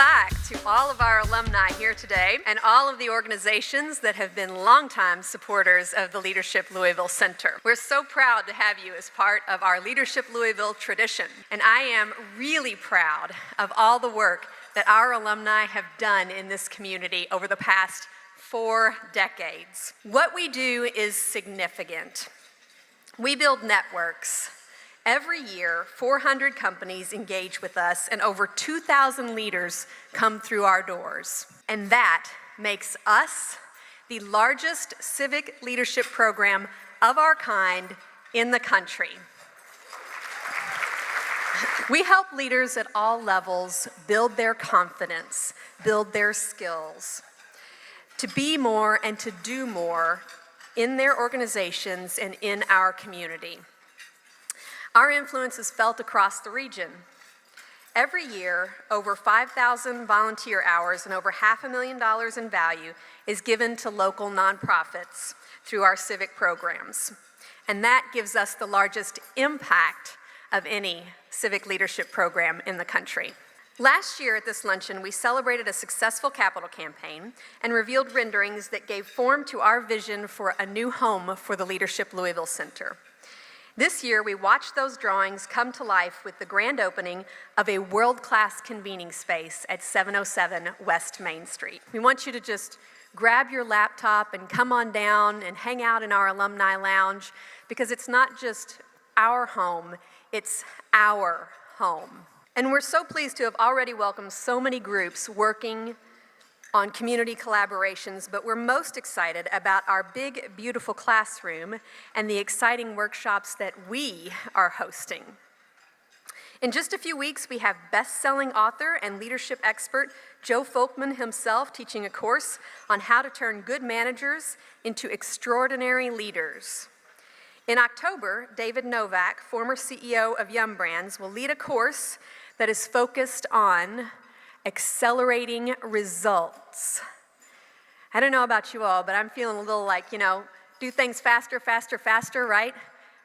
back to all of our alumni here today and all of the organizations that have been longtime supporters of the Leadership Louisville Center. We're so proud to have you as part of our Leadership Louisville tradition, and I am really proud of all the work that our alumni have done in this community over the past 4 decades. What we do is significant. We build networks. Every year, 400 companies engage with us and over 2,000 leaders come through our doors. And that makes us the largest civic leadership program of our kind in the country. We help leaders at all levels build their confidence, build their skills, to be more and to do more in their organizations and in our community. Our influence is felt across the region. Every year, over 5,000 volunteer hours and over $500,000 in value is given to local nonprofits through our civic programs. And that gives us the largest impact of any civic leadership program in the country. Last year at this luncheon, we celebrated a successful capital campaign and revealed renderings that gave form to our vision for a new home for the Leadership Louisville Center. This year, we watched those drawings come to life with the grand opening of a world-class convening space at 707 West Main Street. We want you to just grab your laptop and come on down and hang out in our alumni lounge, because it's not just our home, it's our home. And we're so pleased to have already welcomed so many groups working on community collaborations, but we're most excited about our big, beautiful classroom and the exciting workshops that we are hosting. In just a few weeks, we have best-selling author and leadership expert Joe Folkman himself teaching a course on how to turn good managers into extraordinary leaders. In October, David Novak, former CEO of Yum Brands, will lead a course that is focused on accelerating results. I don't know about you all, but I'm feeling a little like, do things faster, faster, faster, right?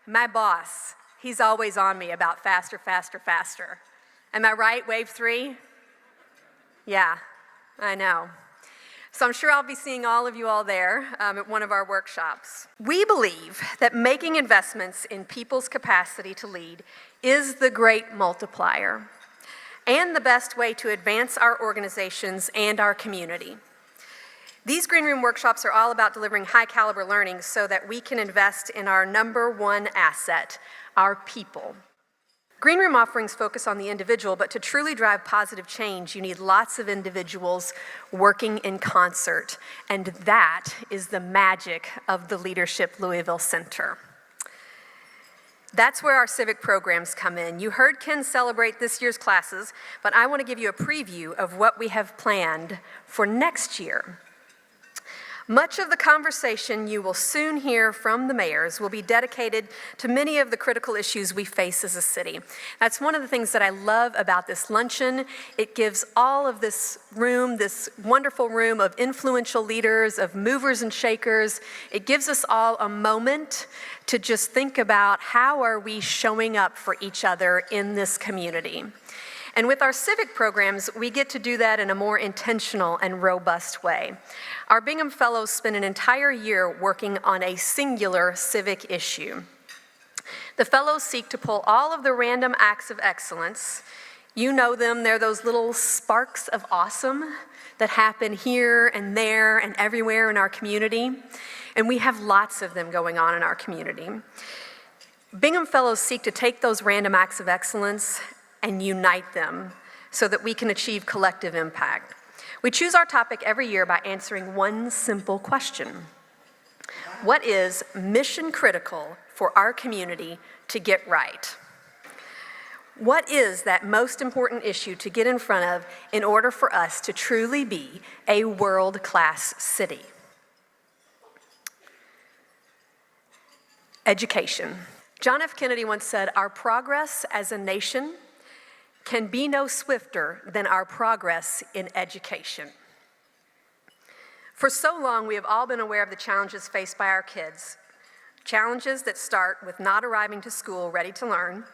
My boss, he's always on me about faster, faster, faster. Am I right, wave 3? Yeah, I know. So I'm sure I'll be seeing all of you all there at one of our workshops. We believe that making investments in people's capacity to lead is the great multiplier and the best way to advance our organizations and our community. These Green Room workshops are all about delivering high-caliber learning so that we can invest in our #1 asset, our people. Green Room offerings focus on the individual, but to truly drive positive change, you need lots of individuals working in concert, and that is the magic of the Leadership Louisville Center. That's where our civic programs come in. You heard Ken celebrate this year's classes, but I want to give you a preview of what we have planned for next year. Much of the conversation you will soon hear from the mayors will be dedicated to many of the critical issues we face as a city. That's one of the things that I love about this luncheon. It gives all of this room, this wonderful room of influential leaders, of movers and shakers, it gives us all a moment to just think about how are we showing up for each other in this community. And with our civic programs, we get to do that in a more intentional and robust way. Our Bingham Fellows spend an entire year working on a singular civic issue. The Fellows seek to pull all of the random acts of excellence. You know them, they're those little sparks of awesome that happen here and there and everywhere in our community. And we have lots of them going on in our community. Bingham Fellows seek to take those random acts of excellence and unite them so that we can achieve collective impact. We choose our topic every year by answering one simple question. What is mission critical for our community to get right? What is that most important issue to get in front of in order for us to truly be a world-class city? Education. John F. Kennedy once said, "Our progress as a nation can be no swifter than our progress in education." For so long, we have all been aware of the challenges faced by our kids, challenges that start with not arriving to school ready to learn,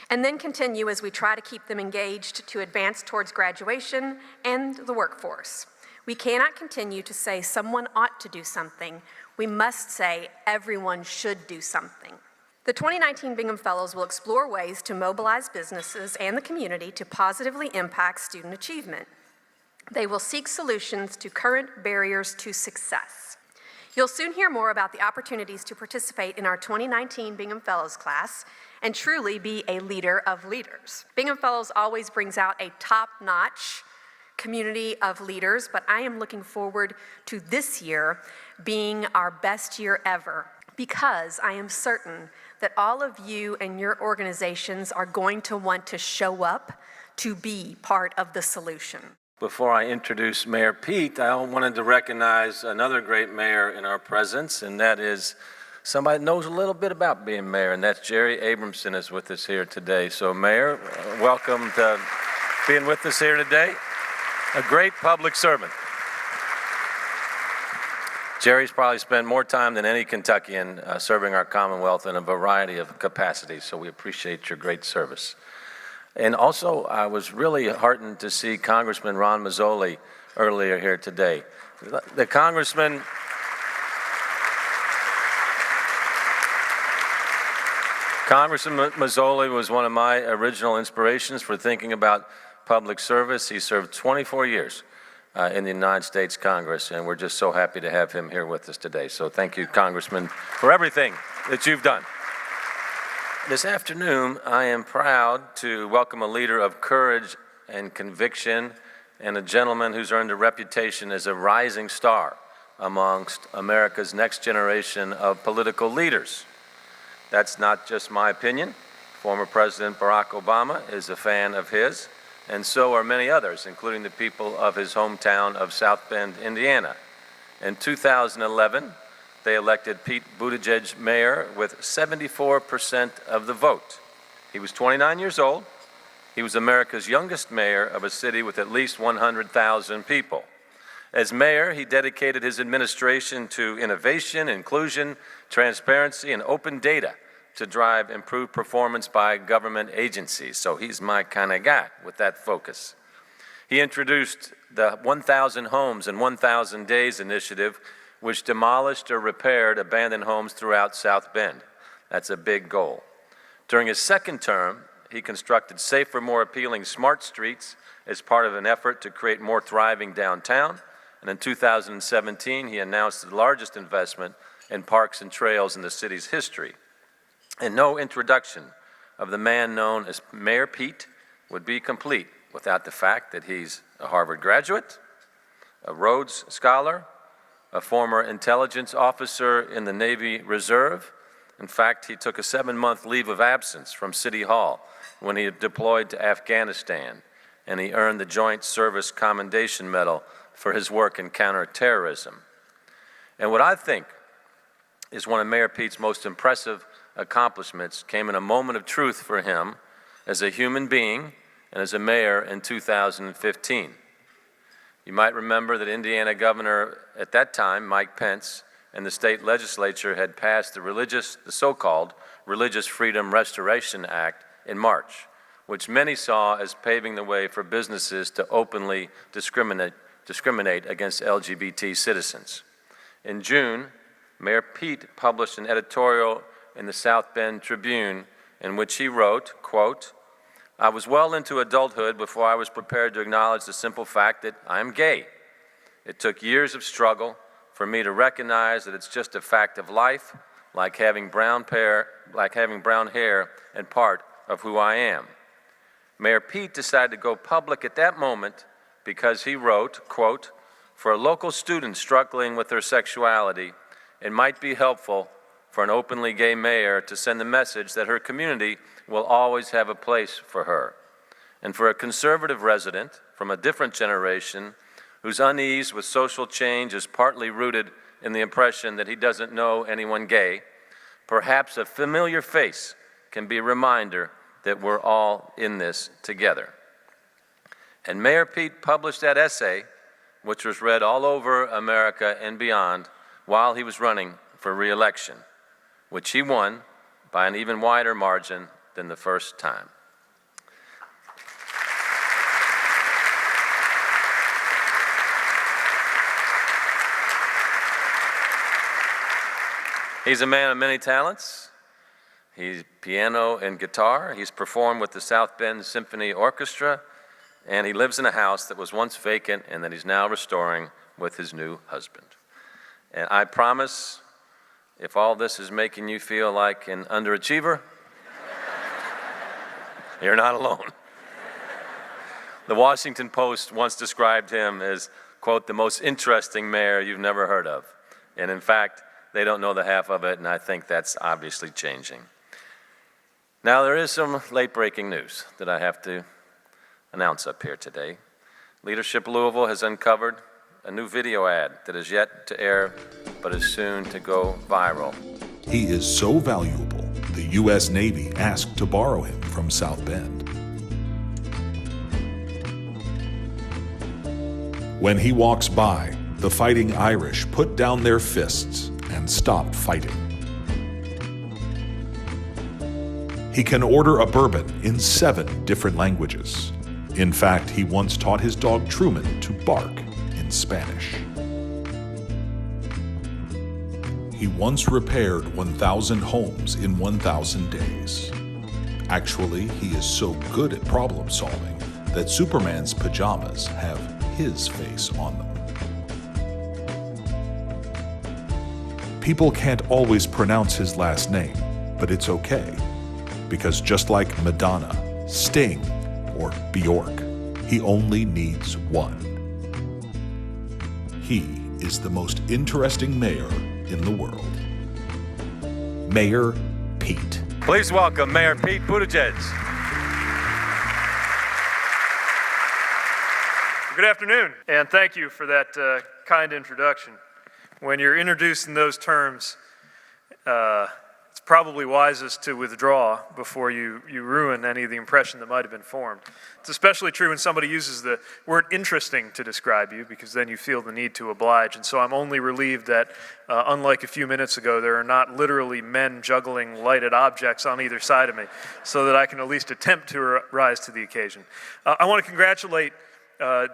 and then continue as we try to keep them engaged to advance towards graduation and the workforce. We cannot continue to say someone ought to do something. We must say everyone should do something. The 2019 Bingham Fellows will explore ways to mobilize businesses and the community to positively impact student achievement. They will seek solutions to current barriers to success. You'll soon hear more about the opportunities to participate in our 2019 Bingham Fellows class and truly be a leader of leaders. Bingham Fellows always brings out a top-notch community of leaders, but I am looking forward to this year being our best year ever, because I am certain that all of you and your organizations are going to want to show up to be part of the solution. Before I introduce Mayor Pete, I wanted to recognize another great mayor in our presence, and that is somebody that knows a little bit about being mayor, and that's Jerry Abramson is with us here today. So Mayor, welcome to being with us here today. A great public servant. Jerry's probably spent more time than any Kentuckian serving our Commonwealth in a variety of capacities, so we appreciate your great service. And also, I was really heartened to see Congressman Ron Mazzoli earlier here today. The Congressman Mazzoli was one of my original inspirations for thinking about public service. He served 24 years in the United States Congress, and we're just so happy to have him here with us today. So thank you, Congressman, for everything that you've done. This afternoon, I am proud to welcome a leader of courage and conviction and a gentleman who's earned a reputation as a rising star amongst America's next generation of political leaders. That's not just my opinion. Former President Barack Obama is a fan of his, and so are many others, including the people of his hometown of South Bend, Indiana. In 2011, they elected Pete Buttigieg mayor with 74% of the vote. He was 29 years old. He was America's youngest mayor of a city with at least 100,000 people. As mayor, he dedicated his administration to innovation, inclusion, transparency, and open data to drive improved performance by government agencies. So he's my kind of guy with that focus. He introduced the 1,000 Homes in 1,000 Days initiative, which demolished or repaired abandoned homes throughout South Bend. That's a big goal. During his second term, he constructed safer, more appealing smart streets as part of an effort to create more thriving downtown. And in 2017, he announced the largest investment in parks and trails in the city's history. And no introduction of the man known as Mayor Pete would be complete without the fact that he's a Harvard graduate, a Rhodes Scholar, a former intelligence officer in the Navy Reserve. In fact, he took a 7-month leave of absence from City Hall when he deployed to Afghanistan, and he earned the Joint Service Commendation Medal for his work in counterterrorism. And what I think is one of Mayor Pete's most impressive accomplishments came in a moment of truth for him as a human being and as a mayor in 2015. You might remember that Indiana Governor at that time, Mike Pence, and the state legislature had passed the so-called Religious Freedom Restoration Act in March, which many saw as paving the way for businesses to openly discriminate against LGBT citizens. In June, Mayor Pete published an editorial in the South Bend Tribune in which he wrote, quote, "I was well into adulthood before I was prepared to acknowledge the simple fact that I am gay. It took years of struggle for me to recognize that it's just a fact of life, like having brown hair and part of who I am." Mayor Pete decided to go public at that moment because he wrote, quote, "For a local student struggling with their sexuality, it might be helpful for an openly gay mayor to send the message that her community will always have a place for her. And for a conservative resident from a different generation whose unease with social change is partly rooted in the impression that he doesn't know anyone gay, perhaps a familiar face can be a reminder that we're all in this together." And Mayor Pete published that essay, which was read all over America and beyond, while he was running for re-election, which he won by an even wider margin than the first time. He's a man of many talents. He's piano and guitar. He's performed with the South Bend Symphony Orchestra, and he lives in a house that was once vacant and that he's now restoring with his new husband. And I promise, if all this is making you feel like an underachiever, you're not alone. The Washington Post once described him as, quote, the most interesting mayor you've never heard of. And in fact, they don't know the half of it, and I think that's obviously changing. Now, there is some late-breaking news that I have to announce up here today. Leadership Louisville has uncovered a new video ad that is yet to air, but is soon to go viral. He is so valuable, the U.S. Navy asked to borrow him from South Bend. When he walks by, the Fighting Irish put down their fists and stopped fighting. He can order a bourbon in 7 different languages. In fact, he once taught his dog Truman to bark in Spanish. He once repaired 1,000 homes in 1,000 days. Actually, he is so good at problem solving that Superman's pajamas have his face on them. People can't always pronounce his last name, but it's okay, because just like Madonna, Sting, or Bjork, he only needs one. He is the most interesting mayor in the world. Mayor Pete. Please welcome Mayor Pete Buttigieg. Good afternoon, and thank you for that kind introduction. When you're introduced in those terms, it's probably wisest to withdraw before you ruin any of the impression that might have been formed. It's especially true when somebody uses the word interesting to describe you, because then you feel the need to oblige. And so I'm only relieved that, unlike a few minutes ago, there are not literally men juggling lighted objects on either side of me, so that I can at least attempt to rise to the occasion. I want to congratulate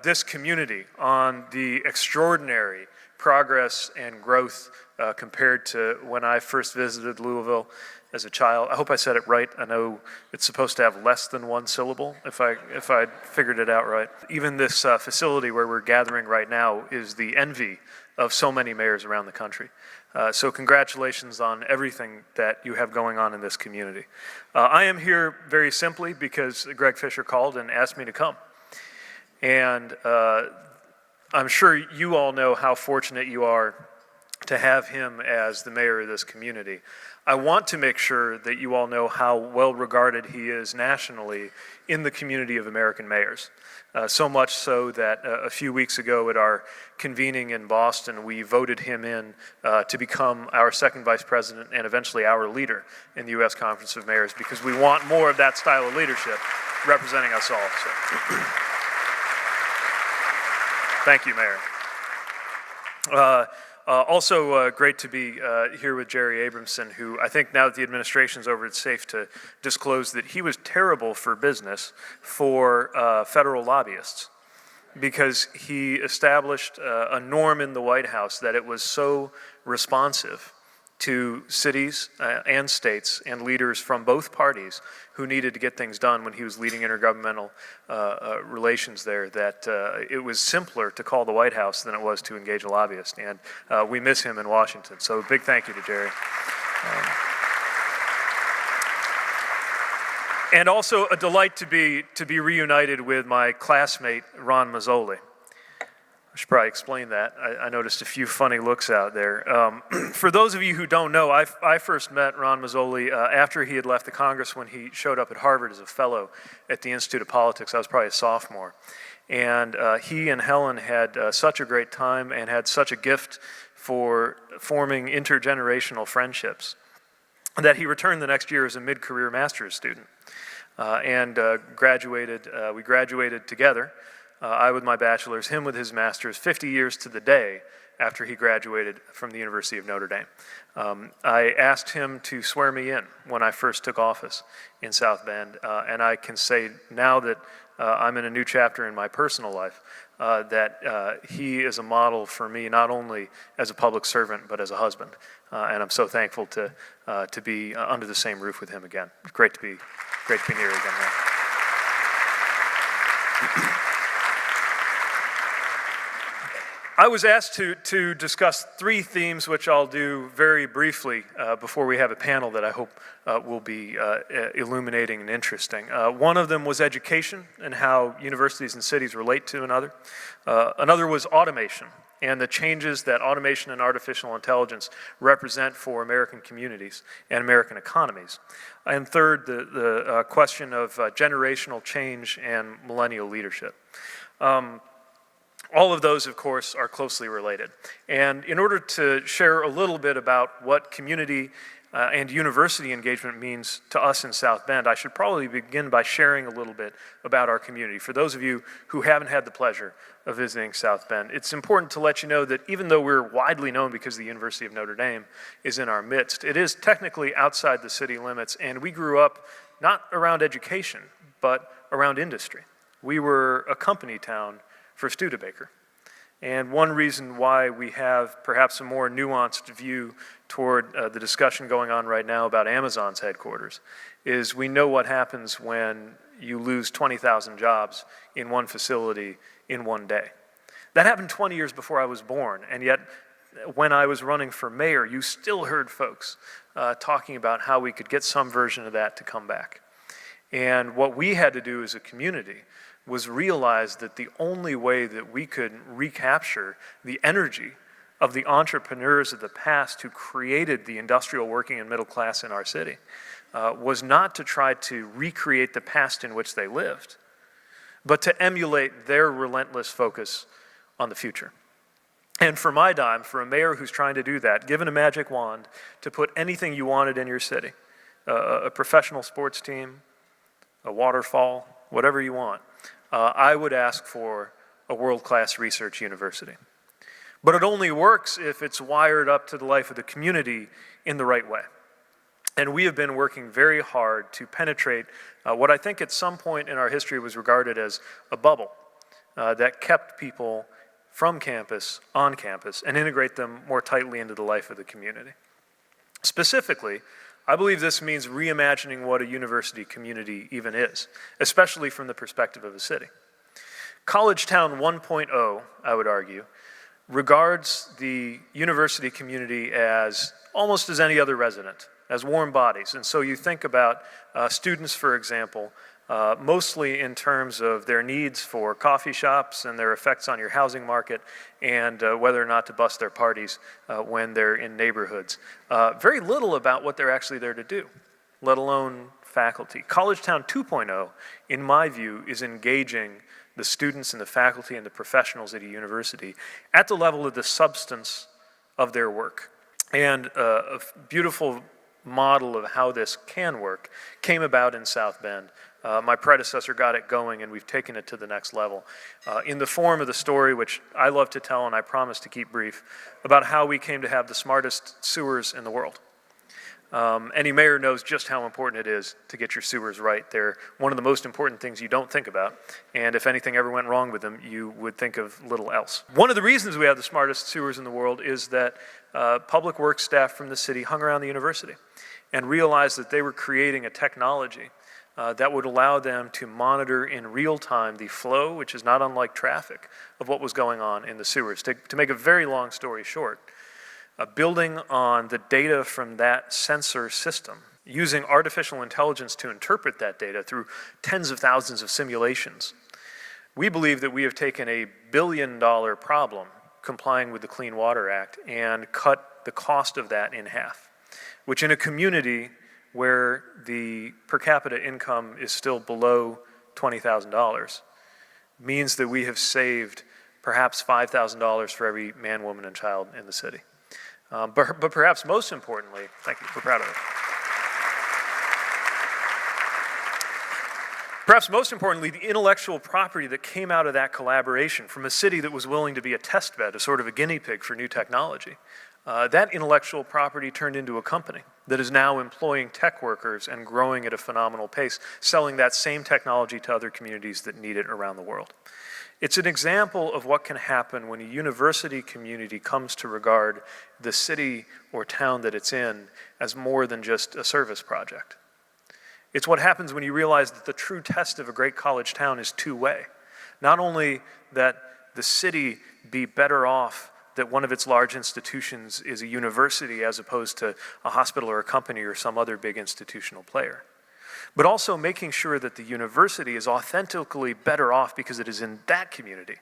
this community on the extraordinary progress and growth compared to when I first visited Louisville as a child. I hope I said it right. I know it's supposed to have less than one syllable, if I figured it out right. Even this facility where we're gathering right now is the envy of so many mayors around the country. So congratulations on everything that you have going on in this community. I am here very simply because Greg Fisher called and asked me to come. And I'm sure you all know how fortunate you are to have him as the mayor of this community. I want to make sure that you all know how well regarded he is nationally in the community of American mayors. So much so that a few weeks ago at our convening in Boston, we voted him in to become our second vice president and eventually our leader in the U.S. Conference of Mayors, because we want more of that style of leadership representing us all. So. Thank you, Mayor. Also great to be here with Jerry Abramson, who I think now that the administration's over, it's safe to disclose that he was terrible for business for federal lobbyists, because he established a norm in the White House that it was so responsive to cities and states and leaders from both parties who needed to get things done when he was leading intergovernmental relations there, that it was simpler to call the White House than it was to engage a lobbyist. And we miss him in Washington. So big thank you to Jerry. And also a delight to be reunited with my classmate, Ron Mazzoli. I should probably explain that. I noticed a few funny looks out there. For those of you who don't know, I first met Ron Mazzoli after he had left the Congress, when he showed up at Harvard as a fellow at the Institute of Politics. I was probably a sophomore. And he and Helen had such a great time and had such a gift for forming intergenerational friendships that he returned the next year as a mid-career master's student and graduated. We graduated together. I with my bachelor's, him with his master's, 50 years to the day after he graduated from the University of Notre Dame. I asked him to swear me in when I first took office in South Bend, and I can say now that I'm in a new chapter in my personal life, that he is a model for me, not only as a public servant, but as a husband. And I'm so thankful to be under the same roof with him again. Great to be near again now. I was asked to discuss three themes, which I'll do very briefly before we have a panel that I hope will be illuminating and interesting. One of them was education and how universities and cities relate to another. Another was automation and the changes that automation and artificial intelligence represent for American communities and American economies. And third, the question of generational change and millennial leadership. All of those, of course, are closely related. And in order to share a little bit about what community and university engagement means to us in South Bend, I should probably begin by sharing a little bit about our community. For those of you who haven't had the pleasure of visiting South Bend, it's important to let you know that even though we're widely known because the University of Notre Dame is in our midst, it is technically outside the city limits, and we grew up not around education, but around industry. We were a company town for Studebaker. And one reason why we have perhaps a more nuanced view toward the discussion going on right now about Amazon's headquarters is we know what happens when you lose 20,000 jobs in one facility in one day. That happened 20 years before I was born, and yet when I was running for mayor, you still heard folks talking about how we could get some version of that to come back. And what we had to do as a community was realize that the only way that we could recapture the energy of the entrepreneurs of the past who created the industrial working and middle class in our city was not to try to recreate the past in which they lived, but to emulate their relentless focus on the future. And for my dime, for a mayor who's trying to do that, given a magic wand to put anything you wanted in your city, a professional sports team, a waterfall, whatever you want, I would ask for a world-class research university. But it only works if it's wired up to the life of the community in the right way. And we have been working very hard to penetrate what I think at some point in our history was regarded as a bubble that kept people from campus, on campus, and integrate them more tightly into the life of the community. Specifically, I believe this means reimagining what a university community even is, especially from the perspective of a city. College Town 1.0, I would argue, regards the university community as almost as any other resident, as warm bodies. And so you think about students, for example, mostly in terms of their needs for coffee shops and their effects on your housing market and whether or not to bust their parties when they're in neighborhoods. Very little about what they're actually there to do, let alone faculty. College Town 2.0, in my view, is engaging the students and the faculty and the professionals at a university at the level of the substance of their work. And a beautiful model of how this can work came about in South Bend. My predecessor got it going, and we've taken it to the next level in the form of the story, which I love to tell, and I promise to keep brief, about how we came to have the smartest sewers in the world. Any mayor knows just how important it is to get your sewers right. They're one of the most important things you don't think about, and if anything ever went wrong with them, you would think of little else. One of the reasons we have the smartest sewers in the world is that public works staff from the city hung around the university and realized that they were creating a technology that would allow them to monitor in real time the flow, which is not unlike traffic, of what was going on in the sewers. To make a very long story short, building on the data from that sensor system, using artificial intelligence to interpret that data through tens of thousands of simulations, we believe that we have taken a $1 billion problem complying with the Clean Water Act and cut the cost of that in half, which in a community where the per capita income is still below $20,000 means that we have saved perhaps $5,000 for every man, woman, and child in the city. But perhaps most importantly, thank you, we're proud of it. Perhaps most importantly, the intellectual property that came out of that collaboration from a city that was willing to be a test bed, a sort of a guinea pig for new technology, that intellectual property turned into a company that is now employing tech workers and growing at a phenomenal pace, selling that same technology to other communities that need it around the world. It's an example of what can happen when a university community comes to regard the city or town that it's in as more than just a service project. It's what happens when you realize that the true test of a great college town is two-way. Not only that the city be better off that one of its large institutions is a university as opposed to a hospital or a company or some other big institutional player, but also making sure that the university is authentically better off because it is in that community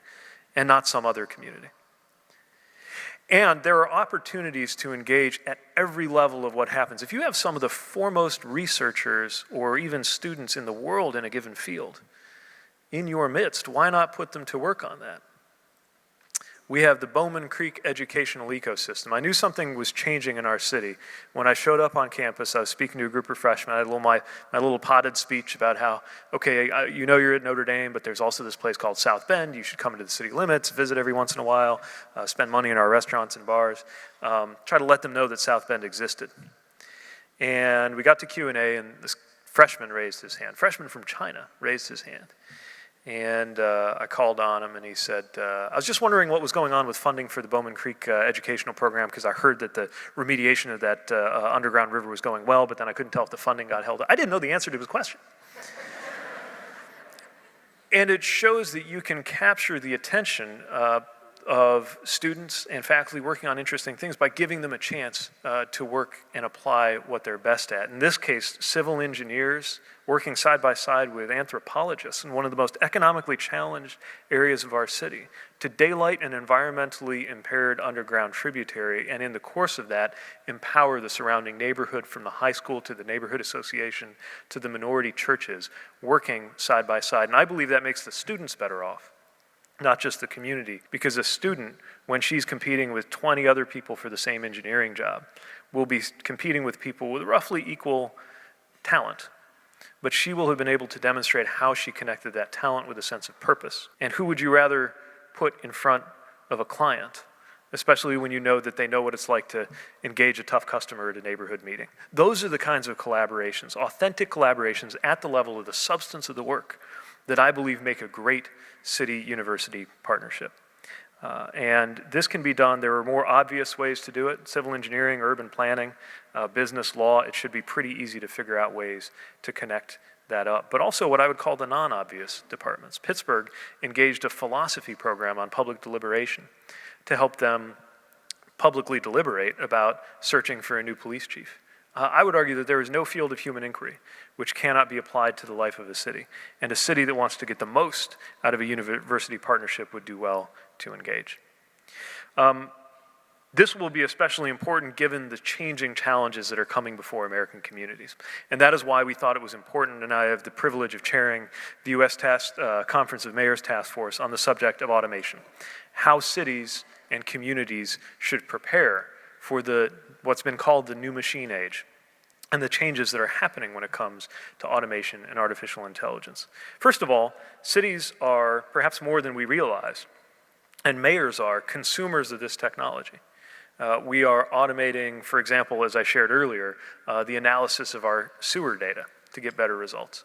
and not some other community. And there are opportunities to engage at every level of what happens. If you have some of the foremost researchers or even students in the world in a given field in your midst, why not put them to work on that? We have the Bowman Creek educational ecosystem. I knew something was changing in our city. When I showed up on campus, I was speaking to a group of freshmen. I had my little potted speech about how, okay, you know you're at Notre Dame, but there's also this place called South Bend. You should come into the city limits, visit every once in a while, spend money in our restaurants and bars. Try to let them know that South Bend existed. And we got to Q&A, and this freshman raised his hand. Freshman from China raised his hand. And I called on him, and he said, I was just wondering what was going on with funding for the Bowman Creek educational program, because I heard that the remediation of that underground river was going well, but then I couldn't tell if the funding got held up. I didn't know the answer to his question. And it shows that you can capture the attention of students and faculty working on interesting things by giving them a chance to work and apply what they're best at. In this case, civil engineers working side by side with anthropologists in one of the most economically challenged areas of our city to daylight an environmentally impaired underground tributary, and in the course of that, empower the surrounding neighborhood from the high school to the neighborhood association to the minority churches, working side by side. And I believe that makes the students better off, not just the community, because a student, when she's competing with 20 other people for the same engineering job, will be competing with people with roughly equal talent. But she will have been able to demonstrate how she connected that talent with a sense of purpose. And who would you rather put in front of a client, especially when you know that they know what it's like to engage a tough customer at a neighborhood meeting? Those are the kinds of collaborations, authentic collaborations at the level of the substance of the work, that I believe make a great city-university partnership. And this can be done. There are more obvious ways to do it: civil engineering, urban planning, business law. It should be pretty easy to figure out ways to connect that up. But also what I would call the non-obvious departments. Pittsburgh engaged a philosophy program on public deliberation to help them publicly deliberate about searching for a new police chief. I would argue that there is no field of human inquiry which cannot be applied to the life of a city. And a city that wants to get the most out of a university partnership would do well to engage. This will be especially important given the changing challenges that are coming before American communities. And that is why we thought it was important, and I have the privilege of chairing the U.S. Conference of Mayors Task Force on the subject of automation. How cities and communities should prepare for what's been called the new machine age, and the changes that are happening when it comes to automation and artificial intelligence. First of all, cities are, perhaps more than we realize, and mayors are, consumers of this technology. We are automating, for example, as I shared earlier, the analysis of our sewer data to get better results.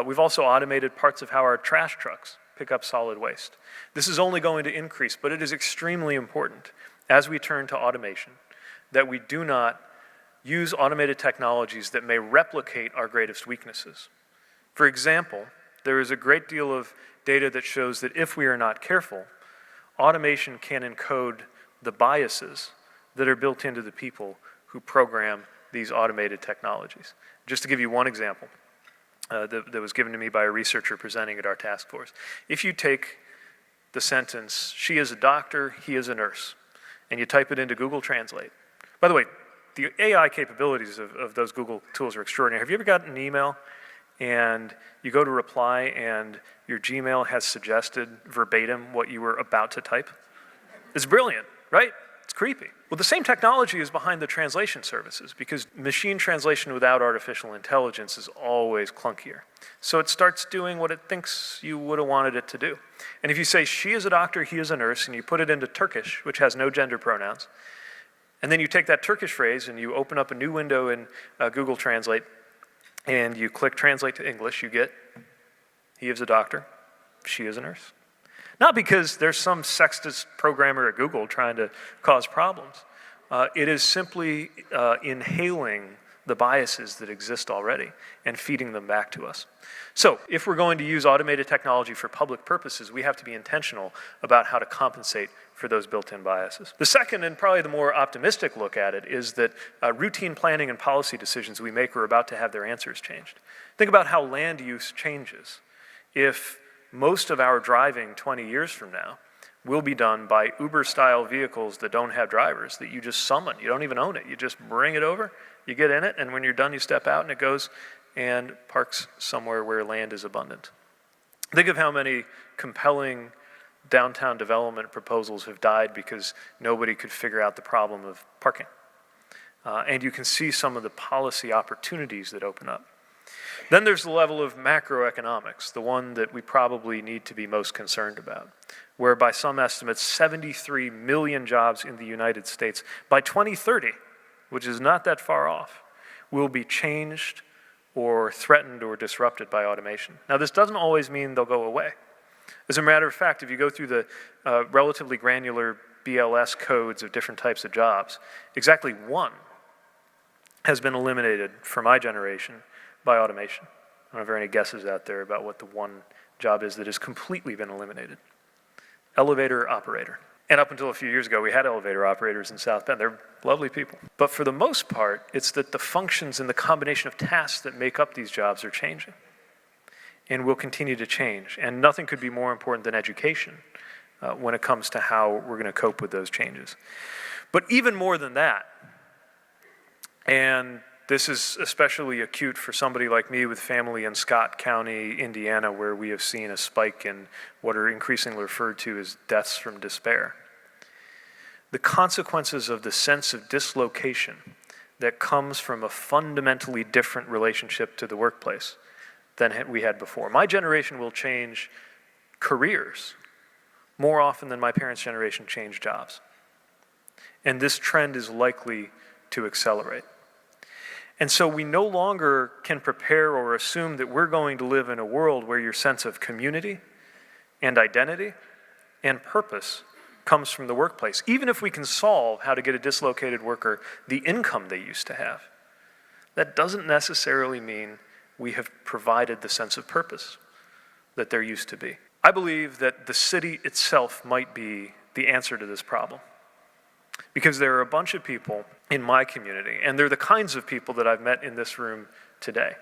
We've also automated parts of how our trash trucks pick up solid waste. This is only going to increase, but it is extremely important as we turn to automation that we do not use automated technologies that may replicate our greatest weaknesses. For example, there is a great deal of data that shows that if we are not careful, automation can encode the biases that are built into the people who program these automated technologies. Just to give you one example that was given to me by a researcher presenting at our task force. If you take the sentence, "She is a doctor, he is a nurse," and you type it into Google Translate. By the way, the AI capabilities of those Google tools are extraordinary. Have you ever gotten an email and you go to reply and your Gmail has suggested verbatim what you were about to type? It's brilliant, right? It's creepy. Well, the same technology is behind the translation services, because machine translation without artificial intelligence is always clunkier. So it starts doing what it thinks you would have wanted it to do. And if you say, "She is a doctor, he is a nurse," and you put it into Turkish, which has no gender pronouns, and then you take that Turkish phrase and you open up a new window in Google Translate and you click Translate to English, you get, "He is a doctor, she is a nurse." Not because there's some sexist programmer at Google trying to cause problems. It is simply inhaling the biases that exist already and feeding them back to us. So if we're going to use automated technology for public purposes, we have to be intentional about how to compensate for those built-in biases. The second, and probably the more optimistic look at it, is that routine planning and policy decisions we make are about to have their answers changed. Think about how land use changes. If most of our driving 20 years from now will be done by Uber-style vehicles that don't have drivers, that you just summon. You don't even own it. You just bring it over, you get in it, and when you're done, you step out, and it goes and parks somewhere where land is abundant. Think of how many compelling downtown development proposals have died because nobody could figure out the problem of parking. And you can see some of the policy opportunities that open up. Then there's the level of macroeconomics, the one that we probably need to be most concerned about, where by some estimates, 73 million jobs in the United States by 2030, which is not that far off, will be changed or threatened or disrupted by automation. Now, this doesn't always mean they'll go away. As a matter of fact, if you go through the relatively granular BLS codes of different types of jobs, exactly one has been eliminated for my generation by automation. I don't know if there are any guesses out there about what the one job is that has completely been eliminated. Elevator operator. And up until a few years ago, we had elevator operators in South Bend. They're lovely people. But for the most part, it's that the functions and the combination of tasks that make up these jobs are changing and will continue to change. And nothing could be more important than education when it comes to how we're going to cope with those changes. But even more than that, and this is especially acute for somebody like me with family in Scott County, Indiana, where we have seen a spike in what are increasingly referred to as deaths from despair. The consequences of the sense of dislocation that comes from a fundamentally different relationship to the workplace than we had before. My generation will change careers more often than my parents' generation changed jobs. And this trend is likely to accelerate. And so we no longer can prepare or assume that we're going to live in a world where your sense of community and identity and purpose comes from the workplace, even if we can solve how to get a dislocated worker the income they used to have. That doesn't necessarily mean we have provided the sense of purpose that there used to be. I believe that the city itself might be the answer to this problem. Because there are a bunch of people in my community, and they're the kinds of people that I've met in this room today.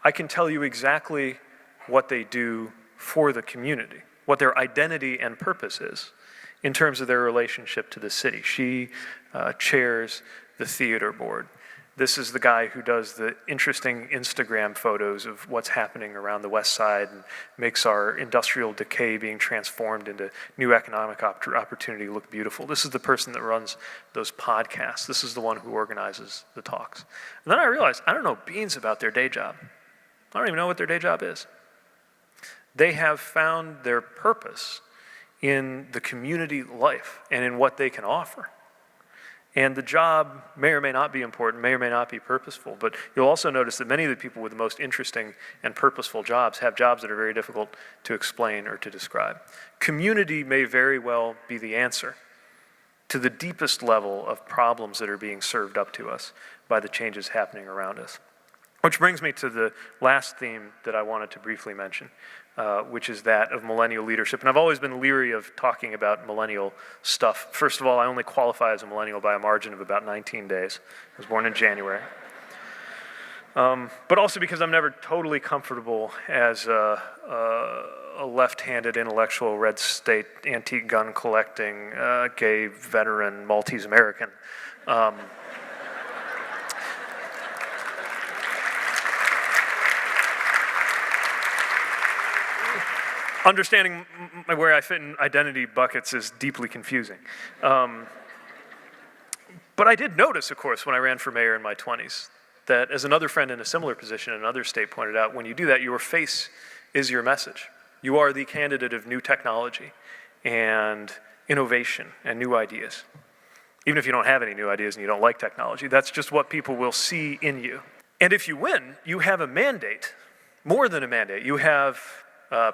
I can tell you exactly what they do for the community, what their identity and purpose is in terms of their relationship to the city. She chairs the theater board. This is the guy who does the interesting Instagram photos of what's happening around the West Side and makes our industrial decay being transformed into new economic opportunity look beautiful. This is the person that runs those podcasts. This is the one who organizes the talks. And then I realized, I don't know beans about their day job. I don't even know what their day job is. They have found their purpose in the community life and in what they can offer. And the job may or may not be important, may or may not be purposeful, but you'll also notice that many of the people with the most interesting and purposeful jobs have jobs that are very difficult to explain or to describe. Community may very well be the answer to the deepest level of problems that are being served up to us by the changes happening around us. Which brings me to the last theme that I wanted to briefly mention, which is that of millennial leadership. And I've always been leery of talking about millennial stuff. First of all, I only qualify as a millennial by a margin of about 19 days. I was born in January. But also because I'm never totally comfortable as a left-handed intellectual, red state, antique gun collecting, gay veteran, Maltese American. Understanding where I fit in identity buckets is deeply confusing. But I did notice, of course, when I ran for mayor in my 20s, that as another friend in a similar position in another state pointed out, when you do that, your face is your message. You are the candidate of new technology and innovation and new ideas. Even if you don't have any new ideas and you don't like technology, that's just what people will see in you. And if you win, you have a mandate, more than a mandate. You have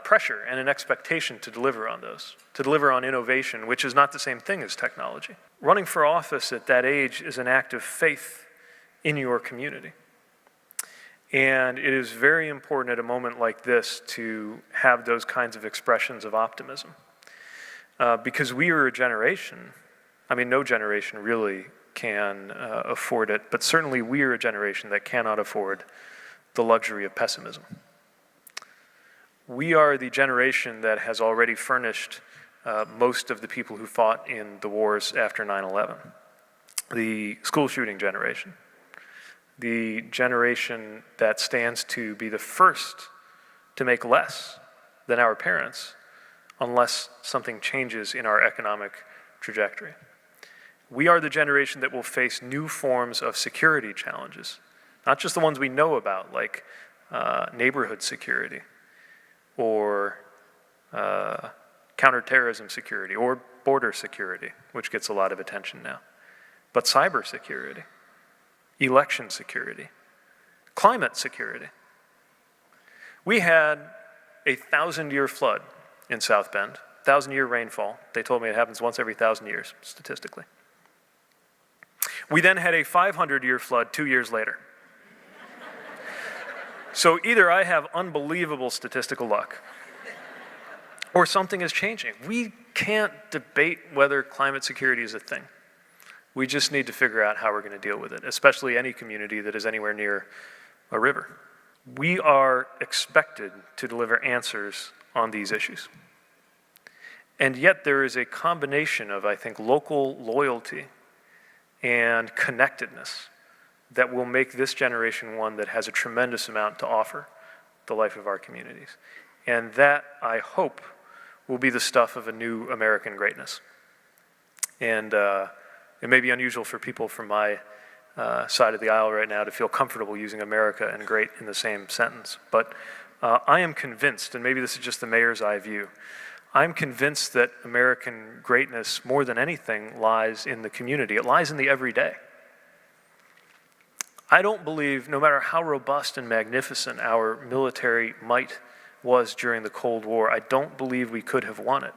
pressure and an expectation to deliver on those, to deliver on innovation, which is not the same thing as technology. Running for office at that age is an act of faith in your community. And it is very important at a moment like this to have those kinds of expressions of optimism. Because we are a generation, I mean, no generation really can afford it, but certainly we are a generation that cannot afford the luxury of pessimism. We are the generation that has already furnished most of the people who fought in the wars after 9/11. The school shooting generation. The generation that stands to be the first to make less than our parents unless something changes in our economic trajectory. We are the generation that will face new forms of security challenges, not just the ones we know about, like neighborhood security or counterterrorism security or border security, which gets a lot of attention now, but cybersecurity, election security, climate security. We had a 1,000-year flood in South Bend, 1,000-year rainfall. They told me it happens once every 1,000 years, statistically. We then had a 500-year flood 2 years later. So either I have unbelievable statistical luck, or something is changing. We can't debate whether climate security is a thing. We just need to figure out how we're going to deal with it, especially any community that is anywhere near a river. We are expected to deliver answers on these issues. And yet there is a combination of, I think, local loyalty and connectedness that will make this generation one that has a tremendous amount to offer the life of our communities. And that, I hope, will be the stuff of a new American greatness. And it may be unusual for people from my side of the aisle right now to feel comfortable using America and great in the same sentence. But I am convinced, and maybe this is just the mayor's eye view, I'm convinced that American greatness, more than anything, lies in the community. It lies in the everyday. I don't believe, no matter how robust and magnificent our military might was during the Cold War, I don't believe we could have won it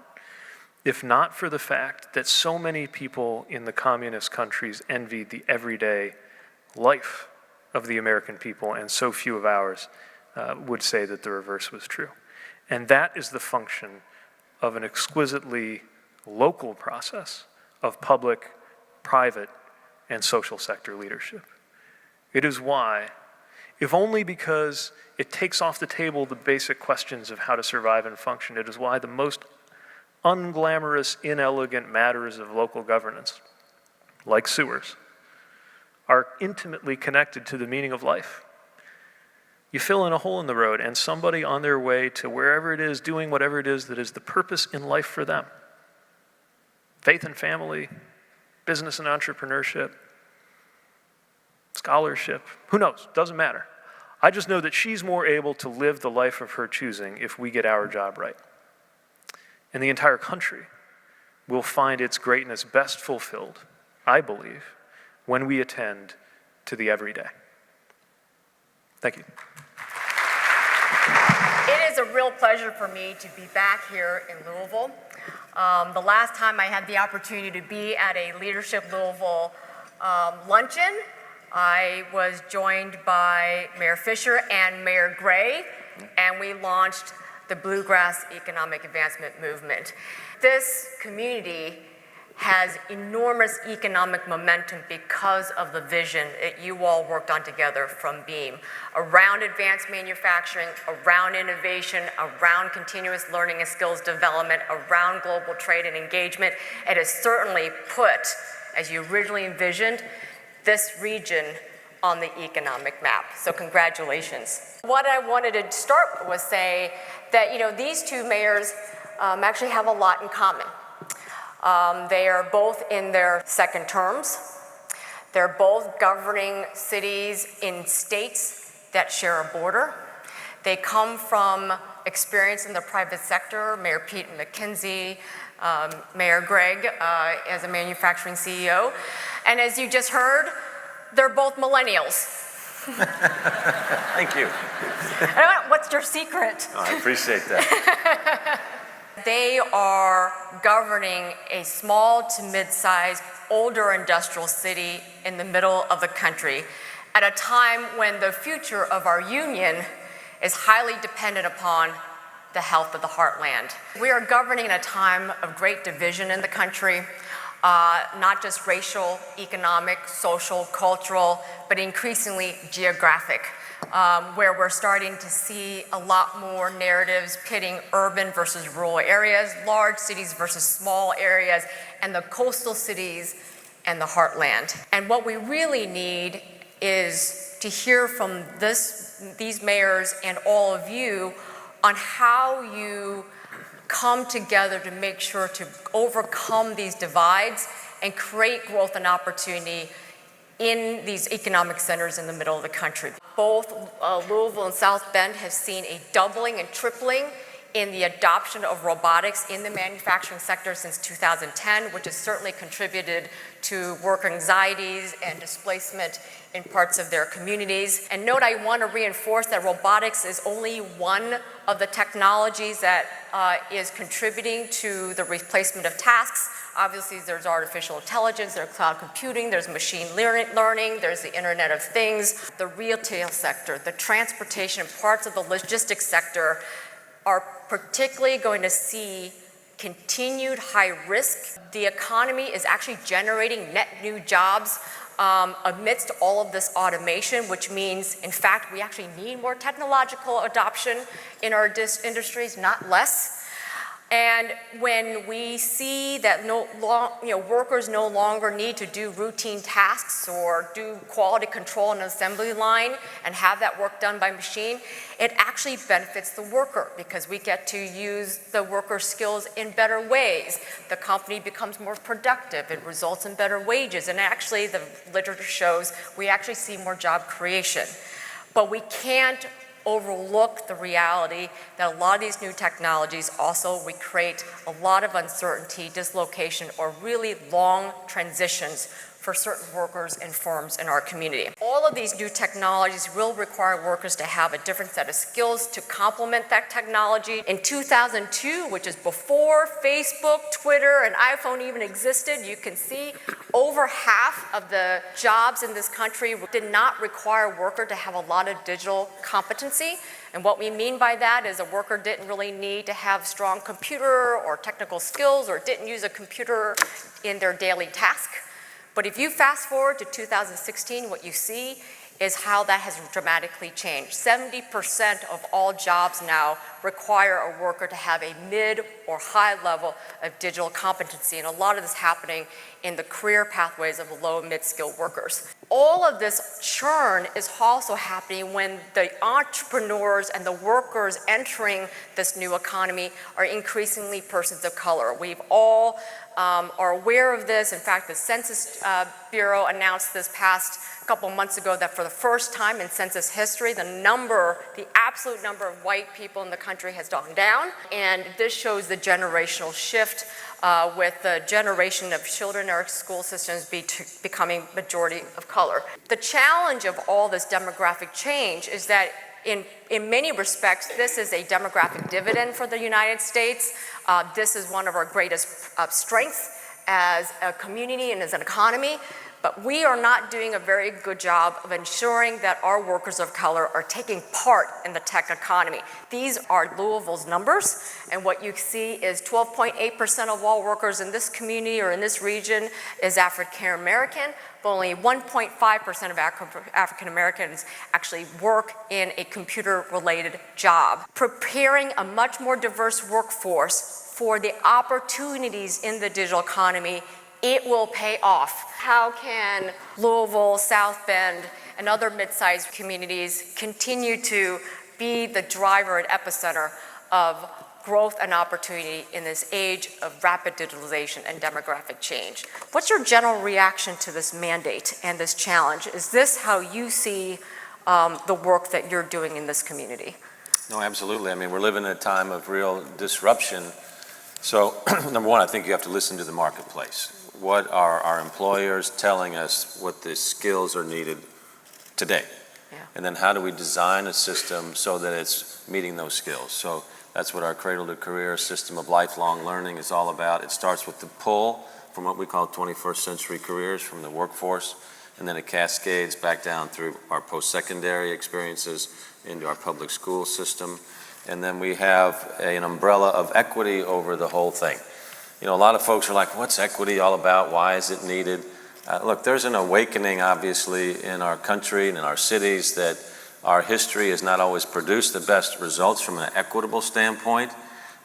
if not for the fact that so many people in the communist countries envied the everyday life of the American people, and so few of ours would say that the reverse was true. And that is the function of an exquisitely local process of public, private, and social sector leadership. It is why, if only because it takes off the table the basic questions of how to survive and function, it is why the most unglamorous, inelegant matters of local governance, like sewers, are intimately connected to the meaning of life. You fill in a hole in the road, and somebody on their way to wherever it is, doing whatever it is that is the purpose in life for them, faith and family, business and entrepreneurship, scholarship, who knows, doesn't matter. I just know that she's more able to live the life of her choosing if we get our job right. And the entire country will find its greatness best fulfilled, I believe, when we attend to the everyday. Thank you. It is a real pleasure for me to be back here in Louisville. The last time I had the opportunity to be at a Leadership Louisville Luncheon, I was joined by Mayor Fisher and Mayor Gray, and we launched the Bluegrass Economic Advancement Movement. This community has enormous economic momentum because of the vision that you all worked on together from BEAM, around advanced manufacturing, around innovation, around continuous learning and skills development, around global trade and engagement. It has certainly put, as you originally envisioned, this region on the economic map. So congratulations. What I wanted to start was say that, these two mayors actually have a lot in common. They are both in their second terms. They're both governing cities in states that share a border. They come from experience in the private sector, Mayor Pete McKenzie, Mayor Greg as a manufacturing CEO. And as you just heard, they're both millennials. Thank you. What's your secret? Oh, I appreciate that. They are governing a small to mid-sized older industrial city in the middle of the country at a time when the future of our union is highly dependent upon the health of the Heartland. We are governing in a time of great division in the country, not just racial, economic, social, cultural, but increasingly geographic, where we're starting to see a lot more narratives pitting urban versus rural areas, large cities versus small areas, and the coastal cities and the Heartland. And what we really need is to hear from these mayors and all of you on how you come together to make sure to overcome these divides and create growth and opportunity in these economic centers in the middle of the country. Both Louisville and South Bend have seen a doubling and tripling in the adoption of robotics in the manufacturing sector since 2010, which has certainly contributed to worker anxieties and displacement in parts of their communities. And note, I want to reinforce that robotics is only one of the technologies that is contributing to the replacement of tasks. Obviously, there's artificial intelligence, there's cloud computing, there's machine learning, there's the Internet of Things. The retail sector, the transportation, parts of the logistics sector are particularly going to see continued high risk. The economy is actually generating net new jobs amidst all of this automation, which means, in fact, we actually need more technological adoption in our industries, not less. And when we see that workers no longer need to do routine tasks or do quality control on an assembly line and have that work done by machine, it actually benefits the worker because we get to use the worker's skills in better ways. The company becomes more productive. It results in better wages. And actually, the literature shows we actually see more job creation. But we can't overlook the reality that a lot of these new technologies also create a lot of uncertainty, dislocation, or really long transitions for certain workers and firms in our community. All of these new technologies will require workers to have a different set of skills to complement that technology. In 2002, which is before Facebook, Twitter, and iPhone even existed, you can see over half of the jobs in this country did not require a worker to have a lot of digital competency. And what we mean by that is a worker didn't really need to have strong computer or technical skills or didn't use a computer in their daily task. But if you fast forward to 2016, what you see is how that has dramatically changed. 70% of all jobs now require a worker to have a mid or high level of digital competency, and a lot of this happening in the career pathways of low and mid-skilled workers. All of this churn is also happening when the entrepreneurs and the workers entering this new economy are increasingly persons of color. We've all are aware of this. In fact, the Census Bureau announced this past couple months ago that for the first time in census history, the absolute number of white people in the country has gone down. And this shows the generational shift with the generation of children in our school systems becoming majority of color. The challenge of all this demographic change is that in many respects, this is a demographic dividend for the United States. This is one of our greatest strengths as a community and as an economy. But we are not doing a very good job of ensuring that our workers of color are taking part in the tech economy. These are Louisville's numbers, and what you see is 12.8% of all workers in this community or in this region is African American, but only 1.5% of African Americans actually work in a computer-related job. Preparing a much more diverse workforce for the opportunities in the digital economy, it will pay off. How can Louisville, South Bend, and other mid-sized communities continue to be the driver and epicenter of growth and opportunity in this age of rapid digitalization and demographic change? What's your general reaction to this mandate and this challenge? Is this how you see the work that you're doing in this community? No, absolutely. I mean, we're living in a time of real disruption. So, number one, I think you have to listen to the marketplace. What are our employers telling us what the skills are needed today? And then how do we design a system so that it's meeting those skills? So that's what our Cradle to Career system of lifelong learning is all about. It starts with the pull from what we call 21st century careers from the workforce, and then it cascades back down through our post-secondary experiences into our public school system. And then we have an umbrella of equity over the whole thing. You know, a lot of folks are like, what's equity all about? Why is it needed? Look, there's an awakening, obviously, in our country and in our cities that our history has not always produced the best results from an equitable standpoint.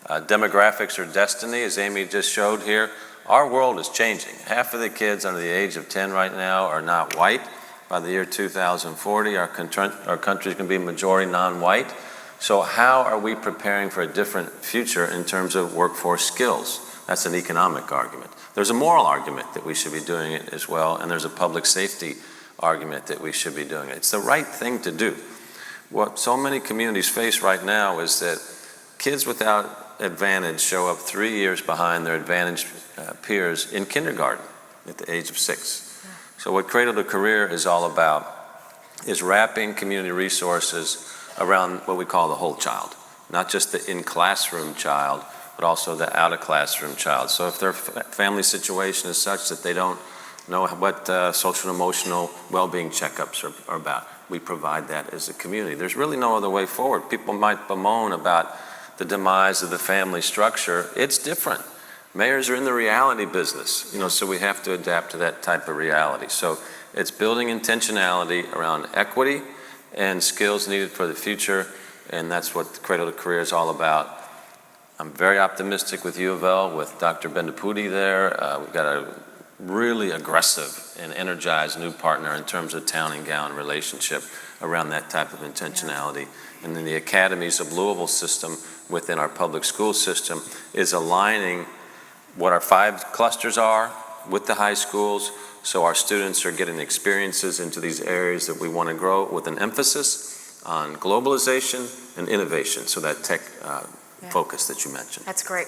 Demographics are destiny, as Amy just showed here. Our world is changing. Half of the kids under the age of 10 right now are not white. By the year 2040, our country is going to be majority non-white. So how are we preparing for a different future in terms of workforce skills? That's an economic argument. There's a moral argument that we should be doing it as well, and there's a public safety argument that we should be doing it. It's the right thing to do. What so many communities face right now is that kids without advantage show up 3 years behind their advantaged peers in kindergarten at the age of 6. So what Cradle to Career is all about is wrapping community resources around what we call the whole child, not just the in-classroom child, but also the out-of-classroom child. So if their family situation is such that they don't know what social and emotional well-being checkups are about, we provide that as a community. There's really no other way forward. People might bemoan about the demise of the family structure. It's different. Mayors are in the reality business, you know, so we have to adapt to that type of reality. So it's building intentionality around equity and skills needed for the future, and that's what Cradle to Career is all about. I'm very optimistic with U of L, with Dr. Bendapudi there. We've got a really aggressive and energized new partner in terms of town and gown relationship around that type of intentionality. And then the academies of Louisville system within our public school system is aligning what our 5 clusters are with the high schools, so our students are getting experiences into these areas that we want to grow with an emphasis on globalization and innovation, so that tech focus that you mentioned. That's great.